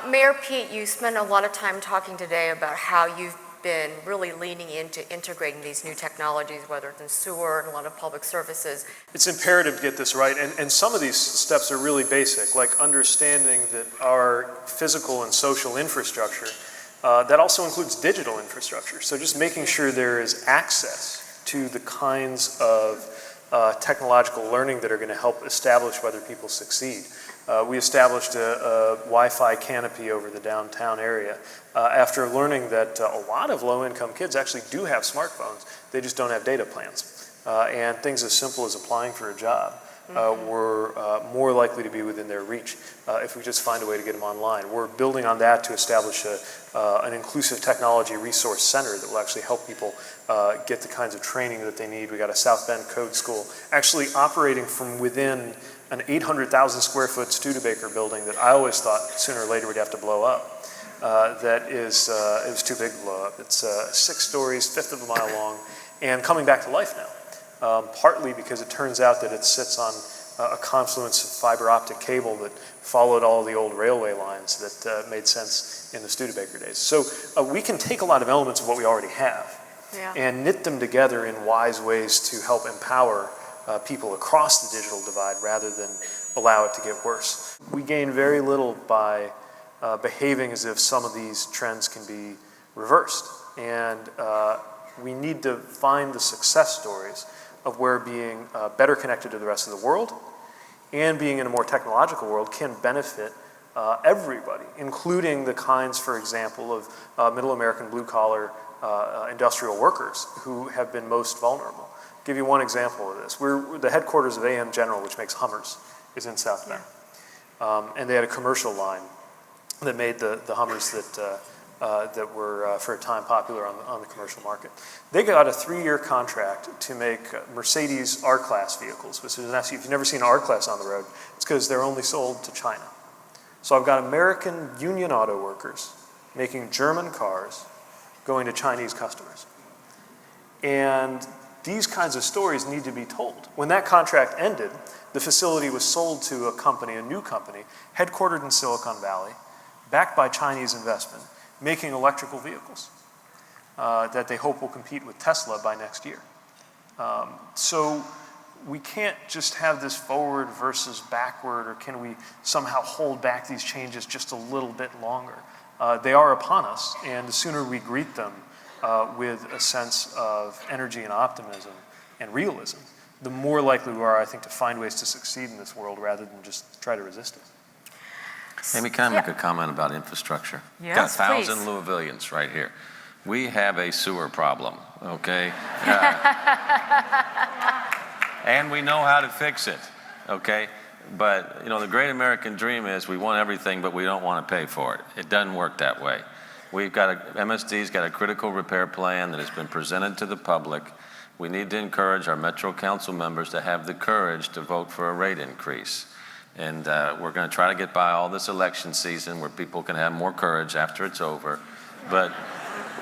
Mayor Pete, you spent a lot of time talking today about how you've been really leaning into integrating these new technologies, whether it's in sewer and a lot of public services. It's imperative to get this right, and some of these steps are really basic, like understanding that our physical and social infrastructure, that also includes digital infrastructure. So just making sure there is access to the kinds of technological learning that are going to help establish whether people succeed. We established a Wi-Fi canopy over the downtown area after learning that a lot of low-income kids actually do have smartphones. They just don't have data plans. And things as simple as applying for a job were more likely to be within their reach if we just find a way to get them online. We're building on that to establish an inclusive technology resource center that will actually help people get the kinds of training that they need. We got a South Bend Code School actually operating from within an 800,000 square foot Studebaker building that I always thought sooner or later we'd have to blow up. It was too big to blow up. It's 6 stories, 1/5 of a mile long, and coming back to life now. Partly because it turns out that it sits on a confluence of fiber optic cable that followed all the old railway lines that made sense in the Studebaker days. So we can take a lot of elements of what we already have and knit them together in wise ways to help empower people across the digital divide rather than allow it to get worse. We gain very little by behaving as if some of these trends can be reversed. And we need to find the success stories of where being better connected to the rest of the world and being in a more technological world can benefit everybody, including the kinds, for example, of middle American blue-collar industrial workers who have been most vulnerable. Give you one example of this. The headquarters of AM General, which makes Hummers, is in South Bend. And they had a commercial line that made the Hummers that were for a time popular on the commercial market. They got a 3-year contract to make Mercedes R-Class vehicles, which is an SUV. If you've never seen an R-Class on the road, it's because they're only sold to China. So I've got American union auto workers making German cars going to Chinese customers. And these kinds of stories need to be told. When that contract ended, the facility was sold to a new company, headquartered in Silicon Valley, backed by Chinese investment, making electrical vehicles that they hope will compete with Tesla by next year. So we can't just have this forward versus backward, or can we somehow hold back these changes just a little bit longer? They are upon us, and the sooner we greet them with a sense of energy and optimism and realism, the more likely we are, I think, to find ways to succeed in this world rather than just try to resist it. Amy, can I make a comment about infrastructure? Yes, Got 1,000 please. Louisvillians right here. We have a sewer problem, okay? And we know how to fix it, okay? But, the great American dream is we want everything, but we don't want to pay for it. It doesn't work that way. MSD's got a critical repair plan that has been presented to the public. We need to encourage our Metro Council members to have the courage to vote for a rate increase. And we're going to try to get by all this election season where people can have more courage after it's over. But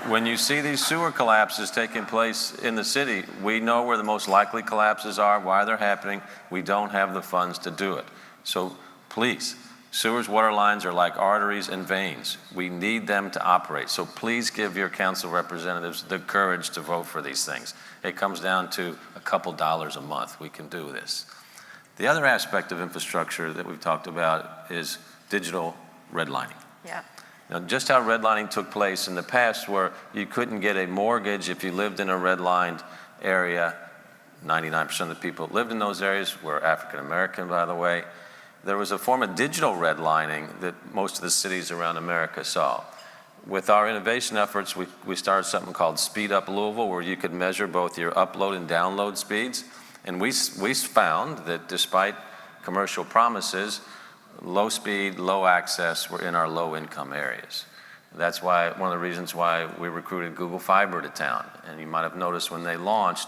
when you see these sewer collapses taking place in the city, we know where the most likely collapses are, why they're happening. We don't have the funds to do it. So please, sewers, water lines are like arteries and veins. We need them to operate. So please give your council representatives the courage to vote for these things. It comes down to a couple dollars a month. We can do this. The other aspect of infrastructure that we've talked about is digital redlining. Yeah. Now, just how redlining took place in the past, where you couldn't get a mortgage if you lived in a redlined area. 99% of the people that lived in those areas were African American, by the way. There was a form of digital redlining that most of the cities around America saw. With our innovation efforts, we started something called Speed Up Louisville, where you could measure both your upload and download speeds. And we found that despite commercial promises, low speed, low access were in our low income areas. That's why one of the reasons why we recruited Google Fiber to town. And you might have noticed when they launched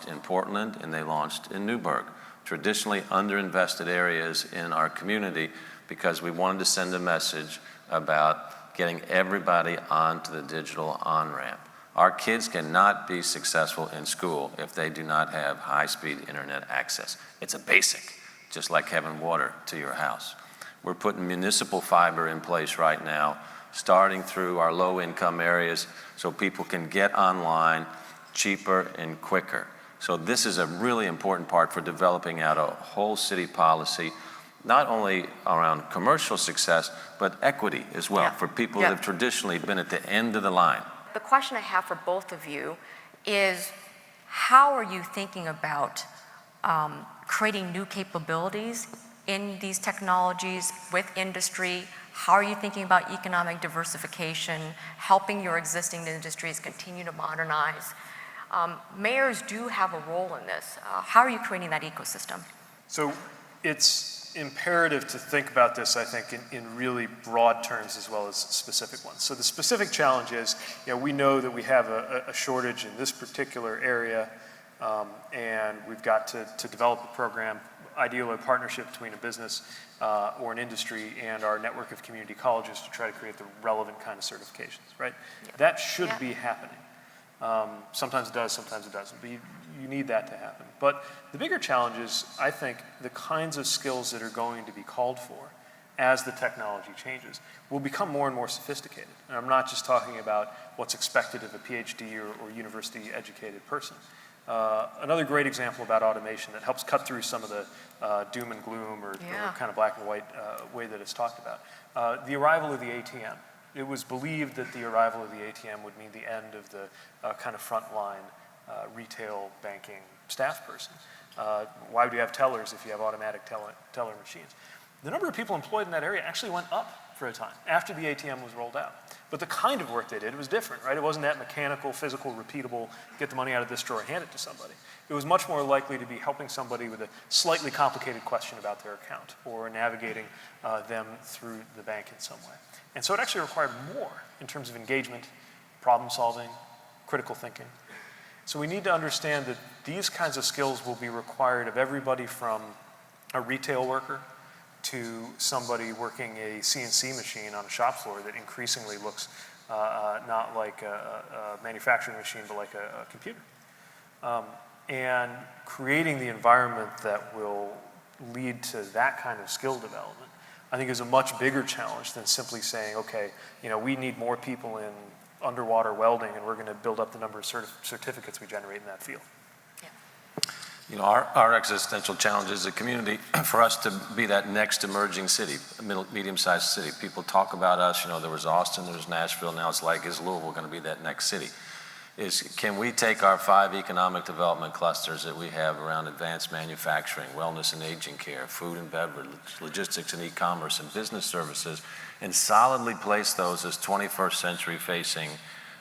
in Portland and they launched in Newburgh, traditionally underinvested areas in our community, because we wanted to send a message about getting everybody onto the digital on-ramp. Our kids cannot be successful in school if they do not have high-speed internet access. It's a basic, just like having water to your house. We're putting municipal fiber in place right now, starting through our low-income areas so people can get online cheaper and quicker. So this is a really important part for developing out a whole city policy, not only around commercial success, but equity as well, for people that have traditionally been at the end of the line. The question I have for both of you is, how are you thinking about creating new capabilities in these technologies with industry? How are you thinking about economic diversification, helping your existing industries continue to modernize? Mayors do have a role in this. How are you creating that ecosystem? So it's imperative to think about this, I think, in really broad terms as well as specific ones. So the specific challenge is, we know that we have a shortage in this particular area, and we've got to develop a program, ideally a partnership between a business or an industry and our network of community colleges to try to create the relevant kind of certifications, right? That should be happening. Sometimes it does, sometimes it doesn't, but you need that to happen. But the bigger challenge is, I think, the kinds of skills that are going to be called for as the technology changes will become more and more sophisticated. And I'm not just talking about what's expected of a PhD or university-educated person. Another great example about automation that helps cut through some of the doom and gloom or kind of black and white way that it's talked about. The arrival of the ATM. It was believed that the arrival of the ATM would mean the end of the kind of frontline retail banking staff person. Why would you have tellers if you have automatic teller machines? The number of people employed in that area actually went up for a time after the ATM was rolled out. But the kind of work they did was different, right? It wasn't that mechanical, physical, repeatable, get the money out of this drawer and hand it to somebody. It was much more likely to be helping somebody with a slightly complicated question about their account or navigating them through the bank in some way. And so it actually required more in terms of engagement, problem solving, critical thinking. So we need to understand that these kinds of skills will be required of everybody from a retail worker to somebody working a CNC machine on a shop floor that increasingly looks not like a manufacturing machine, but like a computer. And creating the environment that will lead to that kind of skill development, I think, is a much bigger challenge than simply saying, okay, we need more people in underwater welding and we're going to build up the number of certificates we generate in that field. Yeah. You know, our existential challenge as a community for us to be that next emerging city, medium-sized city. People talk about us, you know, there was Austin, there was Nashville, now it's like, is Louisville going to be that next city? Can we take our 5 economic development clusters that we have around advanced manufacturing, wellness and aging care, food and beverage, logistics and e-commerce and business services, and solidly place those as 21st century facing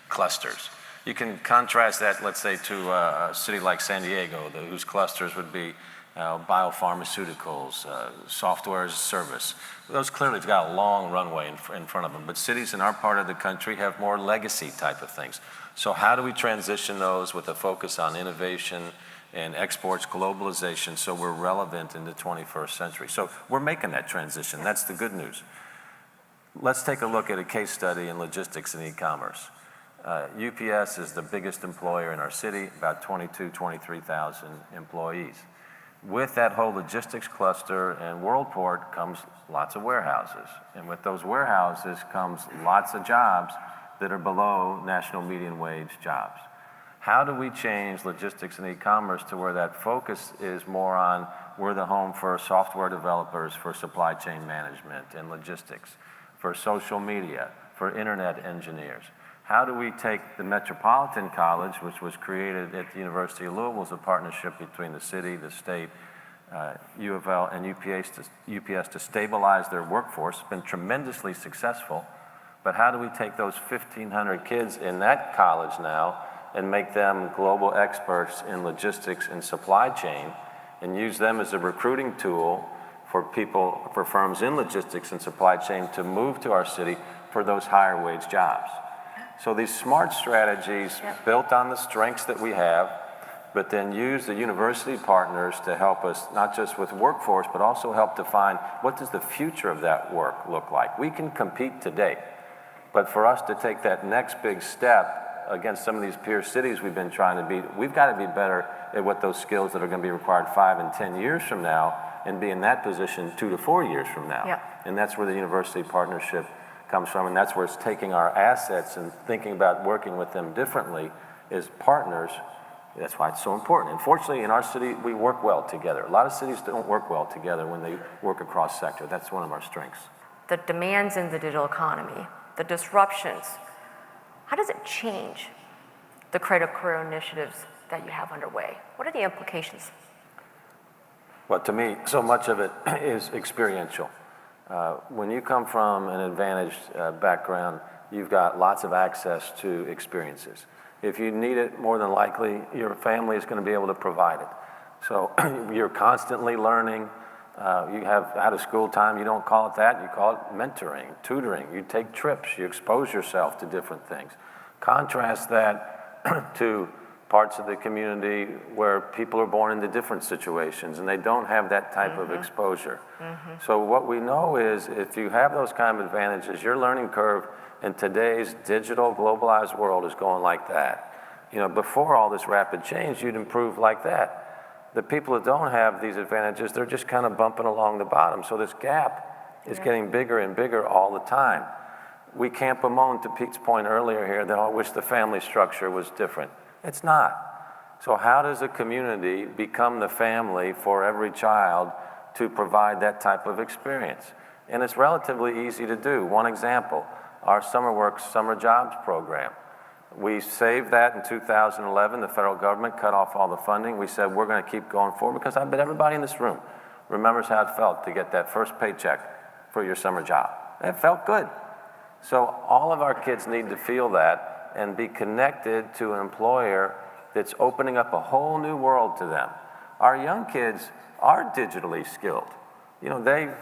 clusters? You can contrast that, let's say, to a city like San Diego, whose clusters would be biopharmaceuticals, software as a service. Those clearly have got a long runway in front of them, but cities in our part of the country have more legacy type of things. So how do we transition those with a focus on innovation and exports, globalization, so we're relevant in the 21st century? So we're making that transition. That's the good news. Let's take a look at a case study in logistics and e-commerce. UPS is the biggest employer in our city, about 23,000 employees. With that whole logistics cluster and Worldport comes lots of warehouses. And with those warehouses comes lots of jobs that are below national median wage jobs. How do we change logistics and e-commerce to where that focus is more on we're the home for software developers, for supply chain management and logistics, for social media, for internet engineers? How do we take the Metropolitan College, which was created at the University of Louisville as a partnership between the city, the state, U of L, and UPS to stabilize their workforce? It's been tremendously successful. But how do we take those 1,500 kids in that college now and make them global experts in logistics and supply chain and use them as a recruiting tool for people, for firms in logistics and supply chain to move to our city for those higher wage jobs? So these smart strategies built on the strengths that we have, but then use the university partners to help us, not just with workforce, but also help define what does the future of that work look like. We can compete today, but for us to take that next big step against some of these peer cities we've been trying to beat, we've got to be better at what those skills that are going to be required 5 and 10 years from now and be in that position 2 to 4 years from now. And that's where the university partnership comes from, and that's where it's taking our assets and thinking about working with them differently as partners. That's why it's so important. Unfortunately, in our city, we work well together. A lot of cities don't work well together when they work across sector. That's one of our strengths. The demands in the digital economy, the disruptions, how does it change the creative career initiatives that you have underway? What are the implications? Well, to me, so much of it is experiential. When you come from an advantaged background, you've got lots of access to experiences. If you need it, more than likely, your family is going to be able to provide it. So you're constantly learning. You have out of school time, you don't call it that, you call it mentoring, tutoring. You take trips, you expose yourself to different things. Contrast that to parts of the community where people are born into different situations and they don't have that type of exposure. So what we know is if you have those kind of advantages, your learning curve in today's digital globalized world is going like that. You know, before all this rapid change, you'd improve like that. The people that don't have these advantages, they're just kind of bumping along the bottom. So this gap is getting bigger and bigger all the time. We can't bemoan, to Pete's point earlier here, that I wish the family structure was different. It's not. So how does a community become the family for every child to provide that type of experience? And it's relatively easy to do. One example, our Summer Works Summer Jobs program. We saved that in 2011. The federal government cut off all the funding. We said we're going to keep going forward because I bet everybody in this room remembers how it felt to get that first paycheck for your summer job. It felt good. So all of our kids need to feel that and be connected to an employer that's opening up a whole new world to them. Our young kids are digitally skilled. You know, they've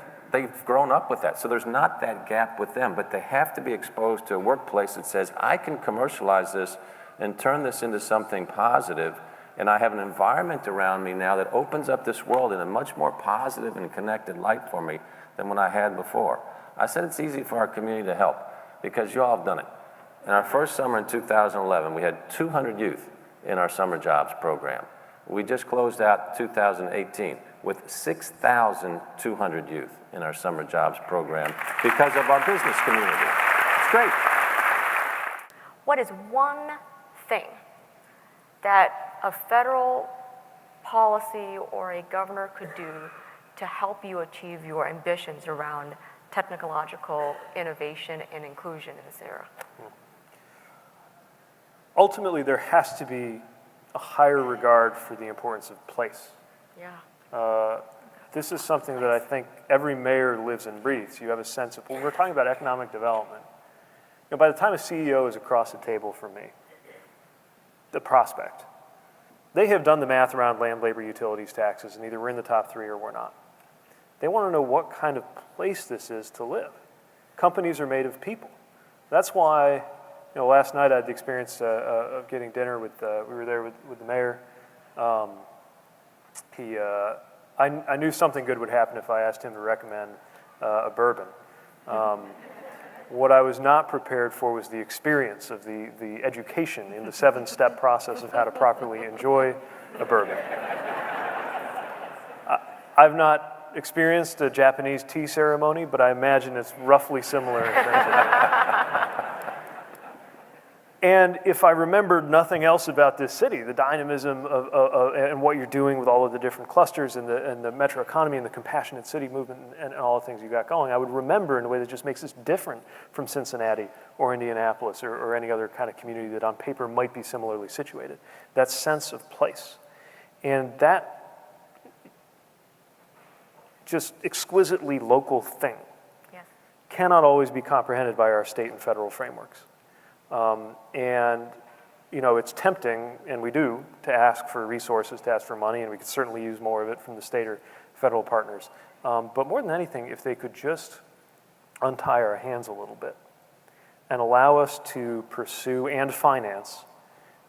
grown up with that, so there's not that gap with them, but they have to be exposed to a workplace that says, I can commercialize this and turn this into something positive, and I have an environment around me now that opens up this world in a much more positive and connected light for me than what I had before. I said it's easy for our community to help because you all have done it. In our first summer in 2011, we had 200 youth in our summer jobs program. We just closed out 2018 with 6,200 youth in our summer jobs program because of our business community. It's great. What is one thing that a federal policy or a governor could do to help you achieve your ambitions around technological innovation and inclusion in this era? Ultimately, there has to be a higher regard for the importance of place. Yeah. This is something that I think every mayor lives and breathes. You have a sense of, when we're talking about economic development, by the time a CEO is across the table from me, the prospect, they have done the math around land, labor, utilities, taxes, and either we're in the top 3 or we're not. They want to know what kind of place this is to live. Companies are made of people. That's why, last night I had the experience of getting dinner with, we were there with the mayor. I knew something good would happen if I asked him to recommend a bourbon. What I was not prepared for was the experience of the education in the 7-step process of how to properly enjoy a bourbon. I've not experienced a Japanese tea ceremony, but I imagine it's roughly similar in terms of that. And if I remembered nothing else about this city, the dynamism and what you're doing with all of the different clusters and the metro economy and the compassionate city movement and all the things you got going, I would remember in a way that just makes us different from Cincinnati or Indianapolis or any other kind of community that on paper might be similarly situated. That sense of place. And that just exquisitely local thing Yes. cannot always be comprehended by our state and federal frameworks. It's tempting, and we do, to ask for resources, to ask for money, and we could certainly use more of it from the state or federal partners. But more than anything, if they could just untie our hands a little bit and allow us to pursue and finance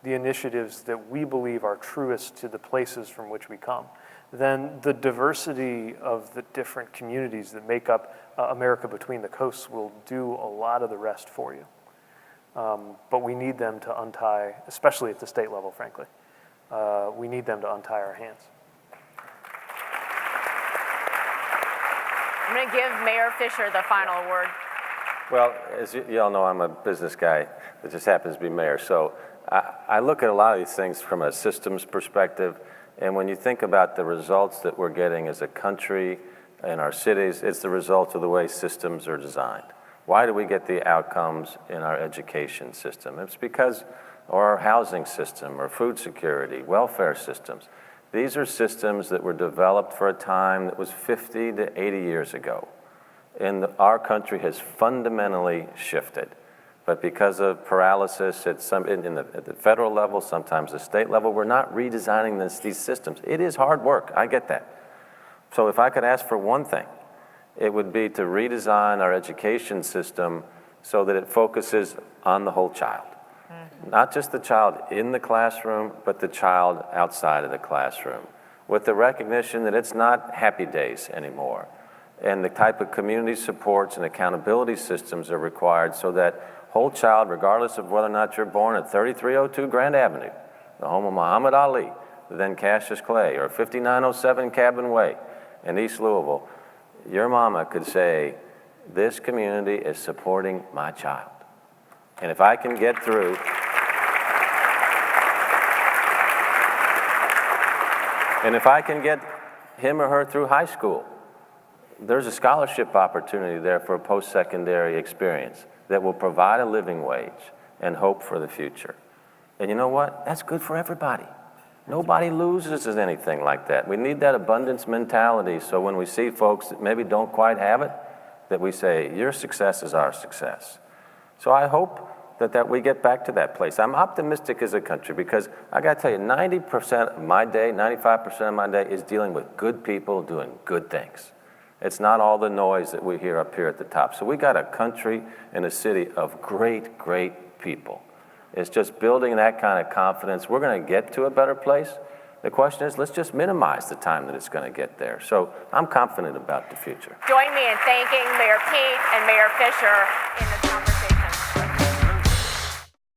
the initiatives that we believe are truest to the places from which we come, then the diversity of the different communities that make up America between the coasts will do a lot of the rest for you. But we need them to untie, especially at the state level, frankly. We need them to untie our hands. I'm going to give Mayor Fisher the final word. Well, as you all know, I'm a business guy that just happens to be mayor. So I look at a lot of these things from a systems perspective. And when you think about the results that we're getting as a country in our cities, it's the result of the way systems are designed. Why do we get the outcomes in our education system? It's because our housing system, or food security, welfare systems. These are systems that were developed for a time that was 50 to 80 years ago. And our country has fundamentally shifted. But because of paralysis at the federal level, sometimes the state level, we're not redesigning these systems. It is hard work, I get that. So if I could ask for one thing, it would be to redesign our education system so that it focuses on the whole child. Not just the child in the classroom, but the child outside of the classroom, with the recognition that it's not happy days anymore. And the type of community supports and accountability systems are required so that whole child, regardless of whether or not you're born at 3302 Grand Avenue, the home of Muhammad Ali, then Cassius Clay, or 5907 Cabin Way in East Louisville, your mama could say, this community is supporting my child. And if I can get through, and if I can get him or her through high school, there's a scholarship opportunity there for a post-secondary experience that will provide a living wage and hope for the future. And you know what? That's good for everybody. Nobody loses at anything like that. We need that abundance mentality so when we see folks that maybe don't quite have it, that we say, your success is our success. So I hope that we get back to that place. I'm optimistic as a country because I gotta tell you, 90% of my day, 95% of my day is dealing with good people doing good things. It's not all the noise that we hear up here at the top. So we got a country and a city of great, great people. It's just building that kind of confidence. We're going to get to a better place. The question is, let's just minimize the time that it's going to get there. So I'm confident about the future. Join me in thanking Mayor Pete and Mayor Fisher in the